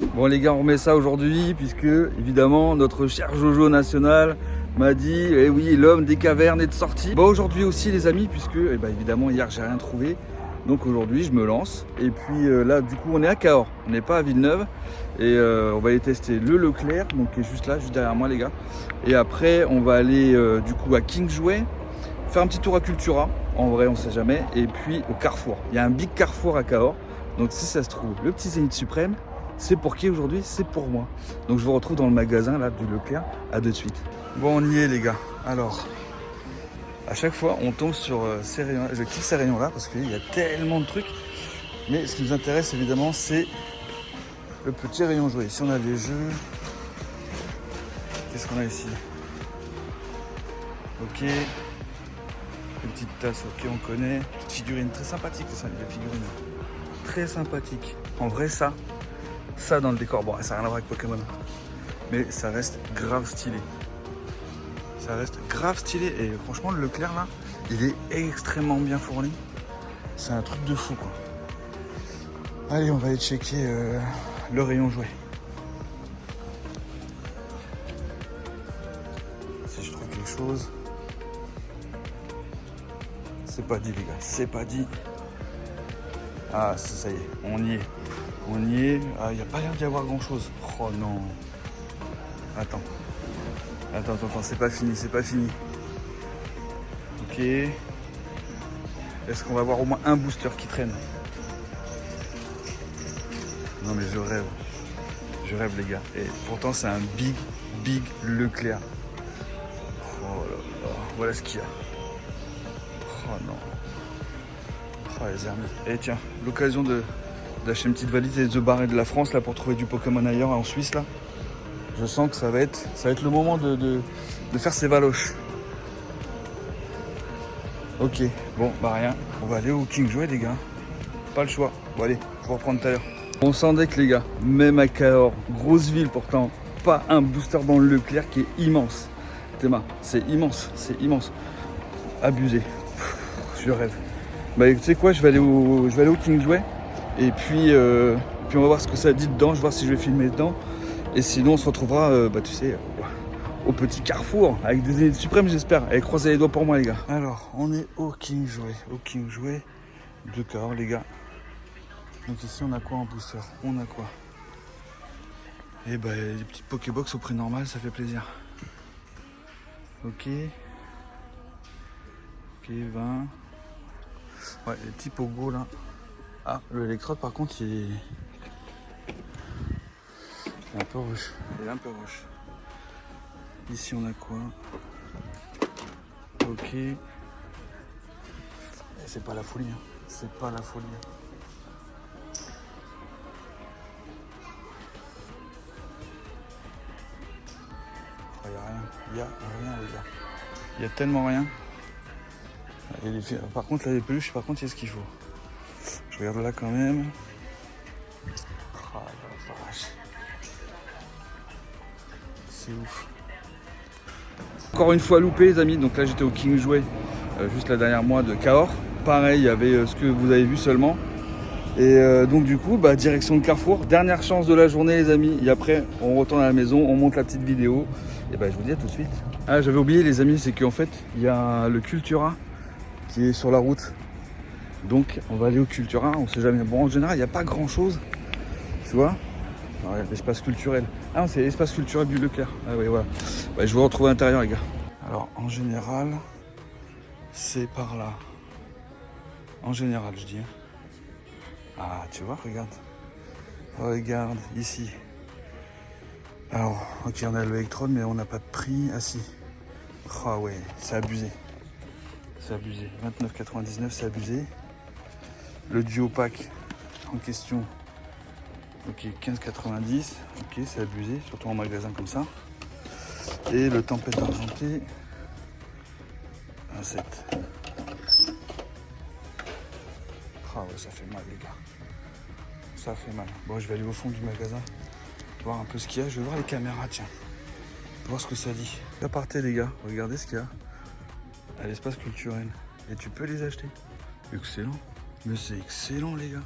Bon les gars, on remet ça aujourd'hui puisque évidemment notre cher Jojo National m'a dit eh oui, l'homme des cavernes est de sortie. Bon aujourd'hui aussi les amis, puisque évidemment hier j'ai rien trouvé. Donc aujourd'hui je me lance. Et puis là du coup on est à Cahors, on n'est pas à Villeneuve. Et on va aller tester le Leclerc, donc qui est juste là, juste derrière moi les gars. Et après on va aller du coup à Kingsway, faire un petit tour à Cultura, en vrai on sait jamais. Et puis au Carrefour, il y a un big Carrefour à Cahors. Donc si ça se trouve, le petit Zénith Suprême, c'est pour qui aujourd'hui? C'est pour moi. Donc je vous retrouve dans le magasin là du Leclerc, à de suite. Bon on y est les gars. Alors, à chaque fois on tombe sur ces rayons là. Je kiffe ces rayons là parce qu'il y a tellement de trucs. Mais ce qui nous intéresse évidemment c'est le petit rayon jouet. Ici on a des jeux. Qu'est-ce qu'on a ici? Ok. Une petite tasse, ok on connaît. Petite figurine très sympathique, c'est ça, les figurines. Très sympathique. En vrai ça dans le décor, bon ça n'a rien à voir avec Pokémon. Mais ça reste grave stylé. Ça reste grave stylé et franchement le Leclerc là, il est extrêmement bien fourni. C'est un truc de fou quoi. Allez on va aller checker le rayon jouet. Si je trouve quelque chose. C'est pas dit les gars, c'est pas dit. Ah ça y est, on y est. On y est. Ah, il n'y a pas l'air d'y avoir grand chose. Oh non. Attends, c'est pas fini, c'est pas fini. Ok. Est-ce qu'on va avoir au moins un booster qui traîne? Non mais je rêve. Je rêve les gars. Et pourtant c'est un big Leclerc. Oh là là. Voilà ce qu'il y a. Oh non. Oh les amis. Et tiens, l'occasion d'acheter une petite valise et de se barrer de la France là pour trouver du Pokémon ailleurs en Suisse là. Je sens que ça va être le moment de faire ses valoches. Ok, bon bah rien. On va aller au Kingsway les gars. Pas le choix. Bon allez, je vous reprends tout à l'heure. On s'en deck les gars, même à Cahors, grosse ville pourtant, pas un booster dans le Leclerc qui est immense. Théma, c'est immense. Abusé. Je rêve. Bah tu sais quoi, je vais aller au Kingsway et puis on va voir ce que ça dit dedans, je vais voir si je vais filmer dedans. Et sinon on se retrouvera tu sais au petit Carrefour avec des Zénith Suprêmes j'espère. Allez croisez les doigts pour moi les gars. Alors on est au Kingsway de Cahors les gars. Donc ici on a quoi en booster? On a quoi? Et bah des petites Pokébox au prix normal, ça fait plaisir. Ok. Ok 20. Ouais les petits Pogo là. Ah le électrode par contre il est un peu rush. Ici on a quoi? Ok. C'est pas la folie. C'est pas la folie. Il y a rien les gars. Il y a tellement rien. Par contre là les peluches, par contre il y a ce qu'il faut. Je regarde là quand même. Oh la vache. C'est ouf. Encore une fois loupé les amis, donc là j'étais au Kingsway juste là derrière moi de Cahors. Pareil, il y avait ce que vous avez vu seulement. Et donc du coup, direction de Carrefour. Dernière chance de la journée les amis. Et après, on retourne à la maison, on monte la petite vidéo. Et je vous dis à tout de suite. Ah, j'avais oublié les amis, c'est qu'en fait, il y a le Cultura qui est sur la route. Donc on va aller au Cultura, on sait jamais. Bon en général, il n'y a pas grand chose. Tu vois. Alors, il y a l'espace culturel. Ah non, c'est l'espace culturel du Leclerc. Ah oui, voilà. Je vous retrouve à l'intérieur les gars. Alors en général, c'est par là. En général, je dis. Ah, tu vois, regarde. Regarde, ici. Alors, ok, on a l'électrode, mais on n'a pas de prix. Ah si. Ah ouais, c'est abusé. C'est abusé. 29,99, c'est abusé. Le duo pack en question. Ok, 15,90. Ok, c'est abusé, surtout en magasin comme ça. Et le tempête argenté. 1,7. Ah ouais, ça fait mal les gars. Ça fait mal. Bon, je vais aller au fond du magasin, voir un peu ce qu'il y a. Je vais voir les caméras, tiens. Voir ce que ça dit. Aparté les gars, regardez ce qu'il y a à l'espace culturel. Et tu peux les acheter. Excellent. Mais c'est excellent les gars.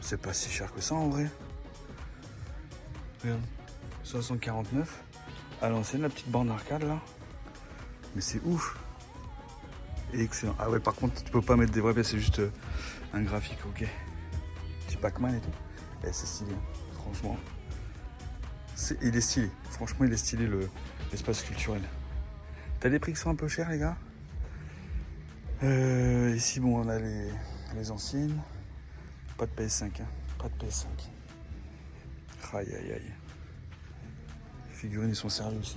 C'est pas si cher que ça en vrai. Regarde, 649. À l'ancienne, la petite bande arcade là. Mais c'est ouf. Excellent. Ah ouais, par contre, tu peux pas mettre des vraies pièces, c'est juste un graphique, ok. Petit Pac-Man et tout. Et c'est stylé, hein. Franchement. Il est stylé. Franchement, il est stylé l'espace culturel. T'as des prix qui sont un peu chers, les gars. Ici, bon, on a les anciennes. Pas de PS5, hein. Pas de PS5. Aïe, aïe, aïe. Les figurines, ils sont sérieux aussi.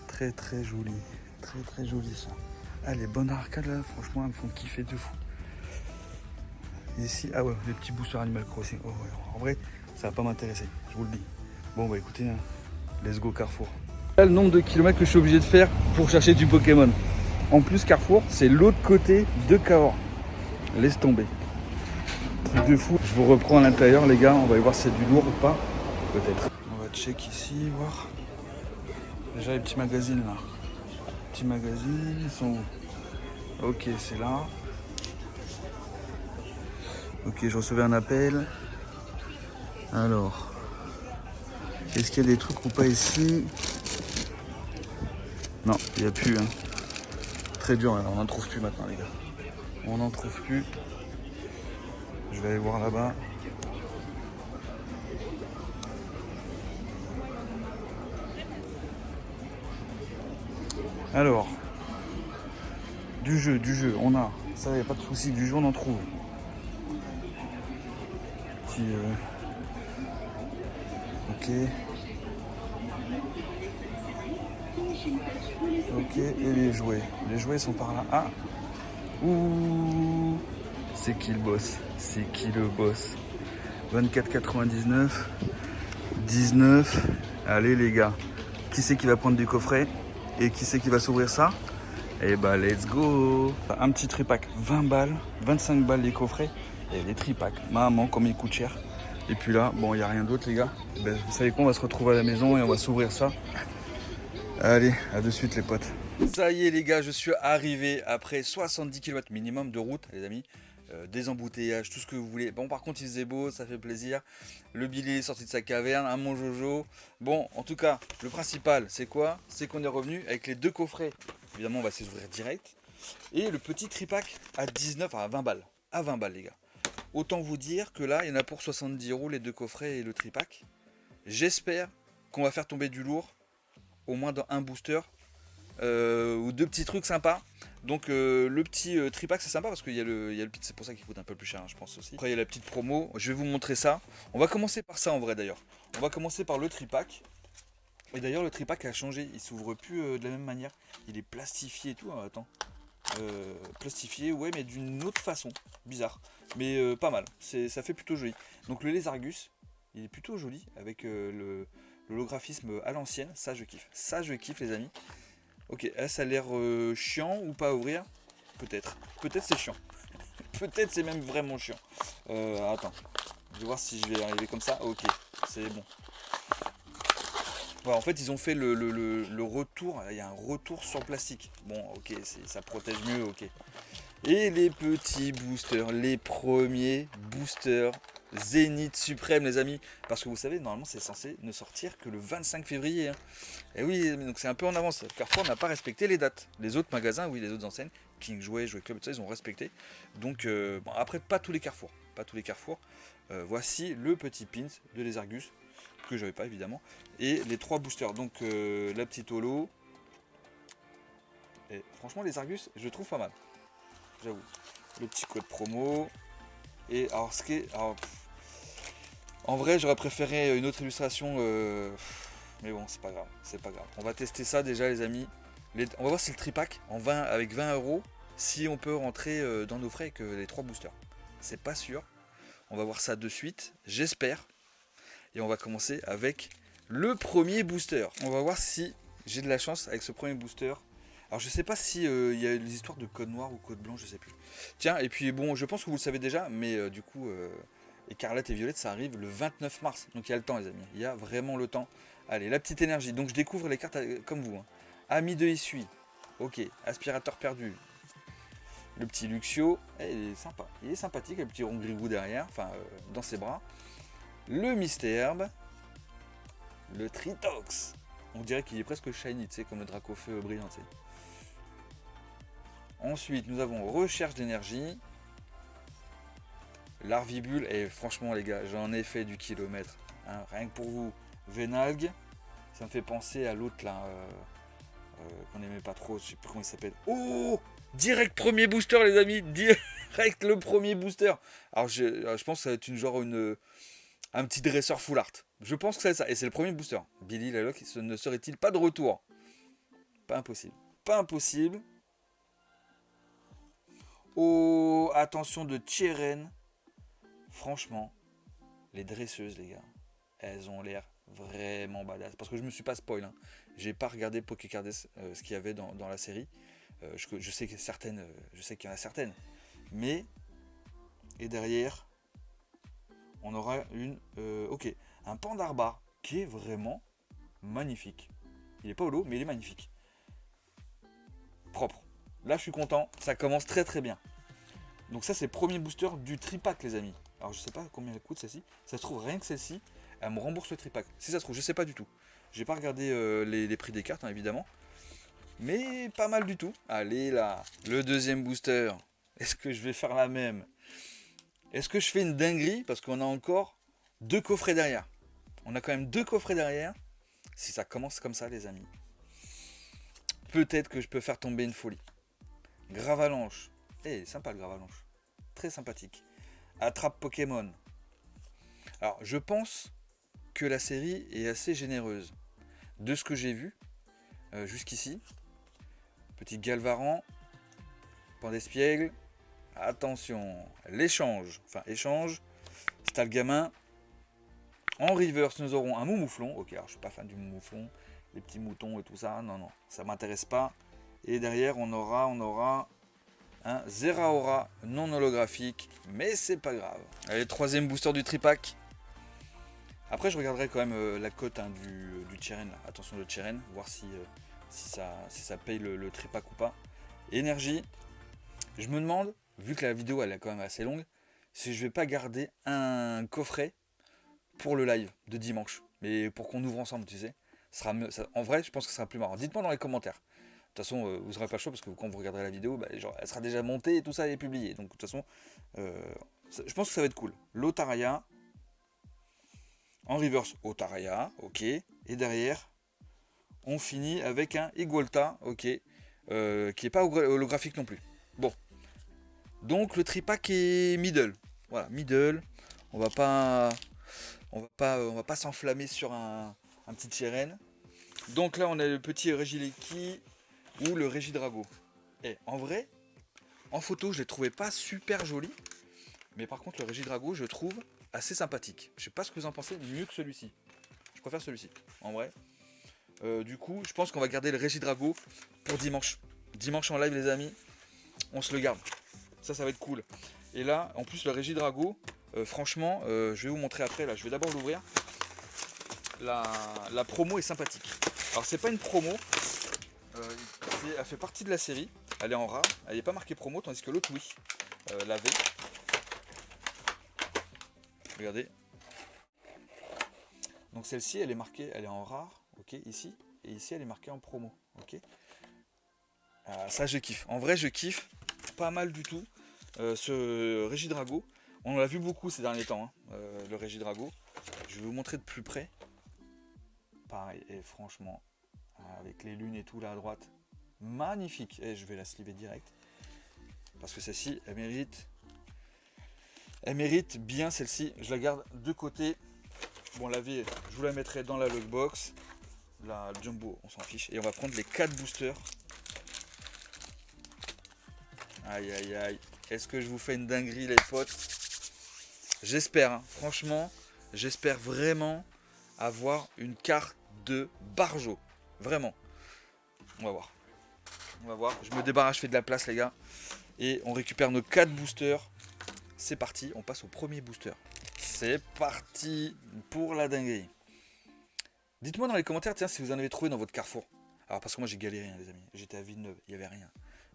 Très, très joli. Très, très joli, ça. Ah, les bonnes arcades, là, franchement, elles me font kiffer de fou. Ici, ah ouais, les petits boosters Animal Crossing. Oh, ouais, en vrai, ça va pas m'intéresser, je vous le dis. Bon, bah écoutez, hein, let's go Carrefour. Là, le nombre de kilomètres que je suis obligé de faire pour chercher du Pokémon. En plus, Carrefour, c'est l'autre côté de Cahors. Laisse tomber. Truc de fou. Je vous reprends à l'intérieur, les gars. On va y voir si c'est du lourd ou pas. Peut-être. On va check ici, voir. Déjà, les petits magazines là. Les petits magazines, ils sont où? Ok, c'est là. Ok, je recevais un appel. Alors, est-ce qu'il y a des trucs ou pas ici? Non, il n'y a plus. Hein. Très dur, on n'en trouve plus maintenant, les gars. On n'en trouve plus. Je vais aller voir là-bas. Alors, du jeu, on a. Ça, il n'y a pas de souci, du jeu, on en trouve. Petit, ok. Ok, et les jouets. Les jouets sont par là. Ah. Ouh. C'est qui le boss? C'est qui le boss? 24,99. 19. Allez les gars. Qui c'est qui va prendre du coffret? Et qui c'est qui va s'ouvrir ça? Et bah let's go. Un petit tripack, 20 balles, 25 balles les coffrets. Et les tripacks, maman comme il coûte cher. Et puis là, bon il n'y a rien d'autre les gars. Ben, vous savez quoi, on va se retrouver à la maison et on va s'ouvrir ça. Allez, à de suite les potes. Ça y est les gars, je suis arrivé après 70 km minimum de route les amis. Des embouteillages, tout ce que vous voulez. Bon par contre il faisait beau, ça fait plaisir. Le Billy est sorti de sa caverne, un mon Jojo. Bon en tout cas, le principal c'est quoi? C'est qu'on est revenu avec les deux coffrets. Évidemment on va s'ouvrir direct. Et le petit tripack à 19, à 20 balles. À 20 balles les gars. Autant vous dire que là il y en a pour 70 € les deux coffrets et le tripack. J'espère qu'on va faire tomber du lourd. Au moins dans un booster ou deux petits trucs sympas. Donc le petit tripack c'est sympa parce qu'il y a le pit, c'est pour ça qu'il coûte un peu plus cher hein, je pense aussi. Après il y a la petite promo, je vais vous montrer ça. On va commencer par ça en vrai d'ailleurs. On va commencer par le tripack. Et d'ailleurs le tripack a changé, il s'ouvre plus de la même manière. Il est plastifié et tout, hein, attends. Plastifié ouais mais d'une autre façon, bizarre. Mais pas mal, ça fait plutôt joli. Donc le Lézargus, il est plutôt joli avec l'holographisme à l'ancienne, ça je kiffe. Ça je kiffe les amis. Ok, ça a l'air chiant ou pas à ouvrir? Peut-être. Peut-être c'est chiant. Peut-être c'est même vraiment chiant. Attends. Je vais voir si je vais arriver comme ça. Ok, c'est bon. Voilà, en fait ils ont fait le retour. Il y a un retour sur plastique. Bon ok, ça protège mieux, ok. Et les petits boosters, les premiers boosters Zénith Suprême les amis. Parce que vous savez, normalement c'est censé ne sortir que le 25 février. Hein. Et oui, donc c'est un peu en avance. Carrefour n'a pas respecté les dates. Les autres magasins, oui, les autres enseignes, King Jouet, Jouet Club, tout ça, ils ont respecté. Donc, bon, après, pas tous les Carrefours. Pas tous les Carrefours. Voici le petit pins de Lézargus, que j'avais pas évidemment. Et les trois boosters. Donc, la petite holo. Et franchement, Lézargus, je le trouve pas mal. J'avoue. Le petit code promo. Et alors, ce qui est. Alors, en vrai, j'aurais préféré une autre illustration. Mais bon, c'est pas grave. C'est pas grave. On va tester ça déjà, les amis. On va voir si le tripack en 20, avec 20 €, si on peut rentrer dans nos frais avec les trois boosters. C'est pas sûr. On va voir ça de suite. J'espère. Et on va commencer avec le premier booster. On va voir si j'ai de la chance avec ce premier booster. Alors je sais pas si il y a les histoires de code noir ou code blanc, je sais plus. Tiens, et puis bon, je pense que vous le savez déjà, mais du coup, Écarlate et Violette, ça arrive le 29 mars. Donc il y a le temps, les amis. Il y a vraiment le temps. Allez, la petite énergie. Donc je découvre les cartes comme vous. Hein. Ami de essuie. Ok. Aspirateur perdu. Le petit Luxio, il est sympa. Il est sympathique, le petit Rongrigou derrière, enfin dans ses bras. Le Mystherbe. Le Tritox. On dirait qu'il est presque shiny, tu sais, comme le Dracofeu brillant, tu sais. Ensuite, nous avons Recherche d'énergie. Larvibule, et franchement les gars, j'en ai fait du kilomètre. Hein, rien que pour vous. Vénalgue, ça me fait penser à l'autre là, qu'on n'aimait pas trop, je sais plus comment il s'appelle. Oh, direct premier booster les amis, direct le premier booster. Alors je pense que ça va être un petit dresseur full art. Je pense que c'est ça, et c'est le premier booster. Billy Laloc, ne serait-il pas de retour? Pas impossible. Pas impossible. Oh, attention de Tcheren. Franchement, les dresseuses les gars, elles ont l'air vraiment badass. Parce que je me suis pas spoil, hein. J'ai pas regardé Pokécardes, ce qu'il y avait dans la série. Je sais que certaines, je sais qu'il y en a certaines. Mais, et derrière, on aura un Pandarbar qui est vraiment magnifique. Il est pas holo, mais il est magnifique. Propre. Là, je suis content. Ça commence très très bien. Donc ça, c'est le premier booster du tripack, les amis. Alors, je sais pas combien elle coûte celle-ci. Ça se trouve, rien que celle-ci, elle me rembourse le tripack. Si ça se trouve, je sais pas du tout. J'ai pas regardé les prix des cartes, hein, évidemment. Mais pas mal du tout. Allez là, le deuxième booster. Est-ce que je vais faire la même? Est-ce que je fais une dinguerie? Parce qu'on a encore 2 coffrets derrière. On a quand même 2 coffrets derrière. Si ça commence comme ça, les amis, peut-être que je peux faire tomber une folie. Gravalanche. Sympa le Gravalanche. Très sympathique. Attrape Pokémon. Alors, je pense que la série est assez généreuse. De ce que j'ai vu jusqu'ici. Petit Galvaran. Pandespiègle. Attention. L'échange. Enfin, échange. Stalgamin. En reverse, nous aurons un Moumouflon. Ok, alors je suis pas fan du Moumouflon. Les petits moutons et tout ça. Non, ça m'intéresse pas. Et derrière, on aura un Zeraora non holographique. Mais c'est pas grave. Allez, troisième booster du tripack. Après, je regarderai quand même la cote du Tcheren. Attention, le Tcheren. Voir si ça paye le tripack ou pas. Énergie. Je me demande, vu que la vidéo elle est quand même assez longue, si je vais pas garder un coffret pour le live de dimanche. Mais pour qu'on ouvre ensemble, tu sais. En vrai, je pense que ce sera plus marrant. Dites-moi dans les commentaires. De toute façon, vous n'aurez pas le choix parce que quand vous regarderez la vidéo, elle sera déjà montée et tout ça est publié. Donc de toute façon, je pense que ça va être cool. Lotaria. En reverse, Otaria. Ok. Et derrière, on finit avec un Igualta. Ok. Qui n'est pas holographique non plus. Bon. Donc le tripack est middle. Voilà, middle. On va pas s'enflammer sur un petit Tcheren. Donc là, on a le petit Regieleki ou le Regidrago. Et en vrai, en photo, je les trouvais pas super jolis. Mais par contre, le Regidrago, je trouve assez sympathique. Je sais pas ce que vous en pensez, mieux que celui-ci. Je préfère celui-ci, en vrai. Du coup, je pense qu'on va garder le Regidrago pour dimanche. Dimanche en live, les amis. On se le garde. Ça va être cool. Et là, en plus, le Regidrago, franchement, je vais vous montrer après. Là, je vais d'abord l'ouvrir. La promo est sympathique. Alors, c'est pas une promo. Elle fait partie de la série. Elle est en rare. Elle n'est pas marquée promo, tandis que l'autre, oui. L'avait. Regardez. Donc celle-ci, elle est marquée, elle est en rare. Ok, ici. Et ici, elle est marquée en promo. Ok. Ça, je kiffe. En vrai, je kiffe. Pas mal du tout. Ce Regidrago. On l'a vu beaucoup ces derniers temps. Hein, le Regidrago. Je vais vous montrer de plus près. Pareil. Et franchement, avec les lunes et tout là à droite. Magnifique. Et je vais la sliver direct. Parce que celle-ci, elle mérite bien celle-ci. Je la garde de côté. Bon, la V, je vous la mettrai dans la logbox. La jumbo, on s'en fiche. Et on va prendre les 4 boosters. Aïe, aïe, aïe. Est-ce que je vous fais une dinguerie, les potes? J'espère, hein. Franchement, j'espère vraiment avoir une carte de Barjo. Vraiment. On va voir. On va voir. Je me débarrasse, je fais de la place, les gars. Et on récupère nos 4 boosters. C'est parti, on passe au premier booster. C'est parti pour la dinguerie. Dites-moi dans les commentaires, tiens, si vous en avez trouvé dans votre carrefour. Alors parce que moi j'ai galéré, hein, les amis. J'étais à Villeneuve, il n'y avait rien.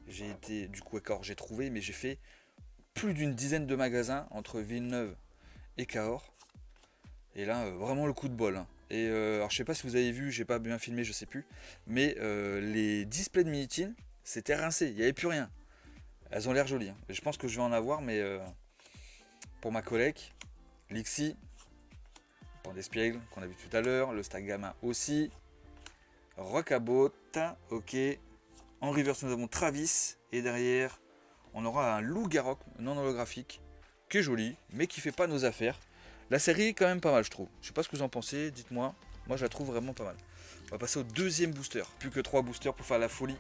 j'ai été du coup à Cahors, j'ai trouvé, mais j'ai fait plus d'une dizaine de magasins entre Villeneuve et Cahors. Et là, vraiment le coup de bol. Hein. Et alors je sais pas si vous avez vu, j'ai pas bien filmé, je sais plus, mais les displays de Minitin, c'était rincé, il n'y avait plus rien. Elles ont l'air jolies. Hein. Je pense que je vais en avoir, mais pour ma collègue, Lixi, Pandespiègle, qu'on a vu tout à l'heure, le Stack Gamma aussi, Rockabot, ok. En reverse, nous avons Travis, et derrière, on aura un loup Garrock non holographique, qui est joli, mais qui fait pas nos affaires. La série est quand même pas mal, je trouve. Je sais pas ce que vous en pensez, dites-moi. Moi, je la trouve vraiment pas mal. On va passer au deuxième booster. Plus que 3 boosters pour faire la folie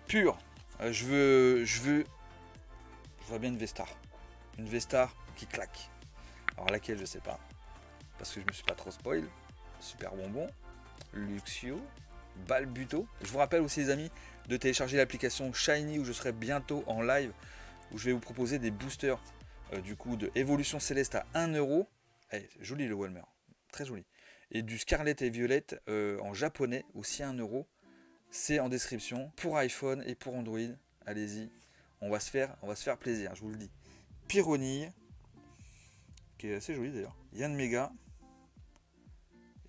pure. Je vois bien une Vestar. Une Vestar qui claque. Alors laquelle, je sais pas. Parce que je me suis pas trop spoil. Super bonbon. Luxio. Balbuto. Je vous rappelle aussi les amis de télécharger l'application Shiny où je serai bientôt en live. Où je vais vous proposer des boosters du coup de Évolution Céleste à 1€. Eh, joli le Walmer. Très joli. Et du Scarlet et Violette en japonais aussi à 1€. C'est en description pour iPhone et pour Android. Allez-y. On va se faire plaisir, je vous le dis. Pyronille, qui est assez joli d'ailleurs. Yann Mega.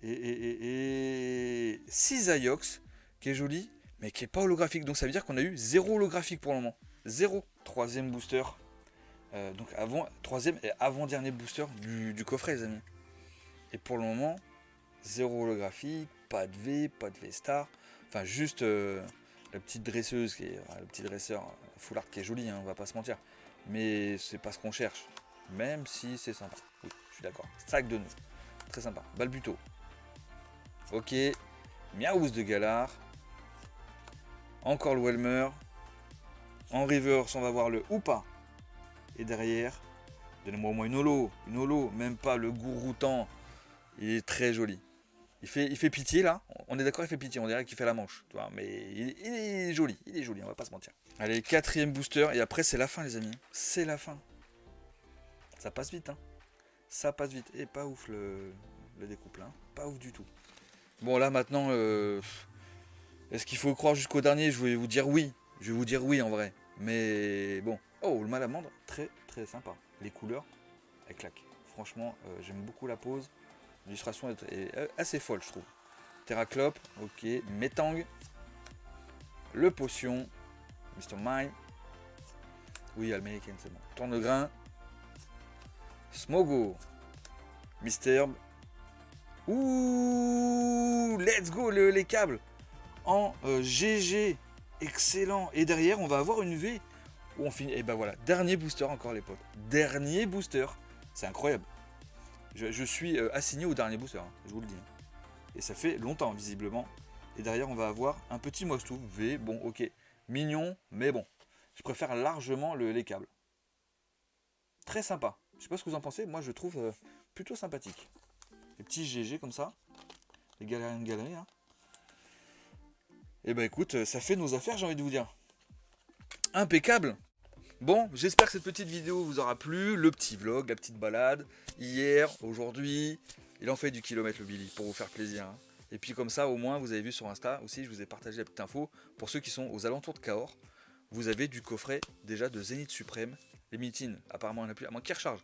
Et Cisaiox, qui est joli, mais qui n'est pas holographique. Donc ça veut dire qu'on a eu 0 holographique pour le moment. 0. Troisième booster. Donc troisième et avant-dernier booster du coffret, les amis. Et pour le moment, 0 holographique, pas de V, pas de V-Star. Enfin, juste la petite dresseuse, le petit dresseur full art qui est joli, hein, on va pas se mentir. Mais c'est pas ce qu'on cherche. Même si c'est sympa. Oui, je suis d'accord. Sac de nœuds. Très sympa. Balbuto. Ok. Miaouz de Galar. Encore le Welmer. En reverse, on va voir le Hoopa. Et derrière, donnez-moi au moins une holo. Une holo, même pas le Gouroutan. Il est très joli. Il fait pitié là. On est d'accord, il fait pitié. On dirait qu'il fait la manche. Tu vois, mais il est joli. Il est joli, on va pas se mentir. Allez, quatrième booster. Et après, c'est la fin, les amis. C'est la fin. Ça passe vite, hein. Ça passe vite. Et pas ouf le découple, hein. Pas ouf du tout. Bon, là maintenant, est-ce qu'il faut croire jusqu'au dernier? Je vais vous dire oui. Je vais vous dire oui en vrai. Mais bon. Oh, le malamandre, très très sympa. Les couleurs, elles claquent. Franchement, j'aime beaucoup la pose. L'illustration est assez folle, je trouve. Terraclope, ok. Metang. Le potion. Mr. Mime. Oui, Almerican, c'est bon. Tournegrain. Smogo. Misterb. Ouh, let's go les câbles. En GG. Excellent. Et derrière, on va avoir une V. Où on finit. Et ben voilà, dernier booster encore les potes. Dernier booster. C'est incroyable. Je suis assigné au dernier booster, hein, je vous le dis. Et ça fait longtemps visiblement. Et derrière on va avoir un petit Mostou V. Bon ok, mignon, mais bon. Je préfère largement les câbles. Très sympa. Je sais pas ce que vous en pensez, moi je trouve plutôt sympathique. Les petits GG comme ça. Les galériens de galerie. Hein. Et ben écoute, ça fait nos affaires j'ai envie de vous dire. Impeccable. Bon, j'espère que cette petite vidéo vous aura plu, le petit vlog, la petite balade, hier, aujourd'hui, il en fait du kilomètre le Billy, pour vous faire plaisir. Hein. Et puis comme ça, au moins, vous avez vu sur Insta, aussi, je vous ai partagé la petite info, pour ceux qui sont aux alentours de Cahors, vous avez du coffret déjà de Zénith Suprême, les Minitin, apparemment il n'y en a plus, à moins qu'il recharge.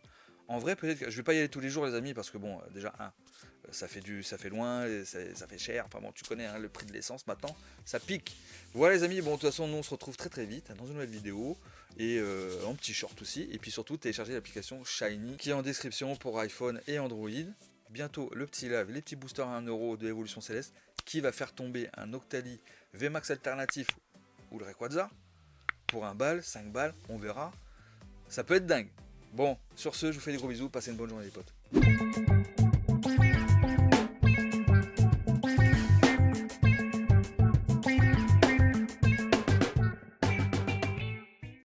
En vrai, peut-être que je vais pas y aller tous les jours les amis, parce que bon, déjà, ça fait loin, ça fait cher, enfin bon, tu connais hein, le prix de l'essence maintenant, ça pique. Voilà les amis, bon de toute façon, nous on se retrouve très très vite dans une nouvelle vidéo, et en petit short aussi, et puis surtout télécharger l'application Shiny, qui est en description pour iPhone et Android. Bientôt le petit live, les petits boosters à 1€ de Évolution Céleste, qui va faire tomber un Octali VMAX alternatif, ou le Rayquaza, pour 1 balle, 5 balles, on verra, ça peut être dingue. Bon, sur ce, je vous fais des gros bisous, passez une bonne journée les potes.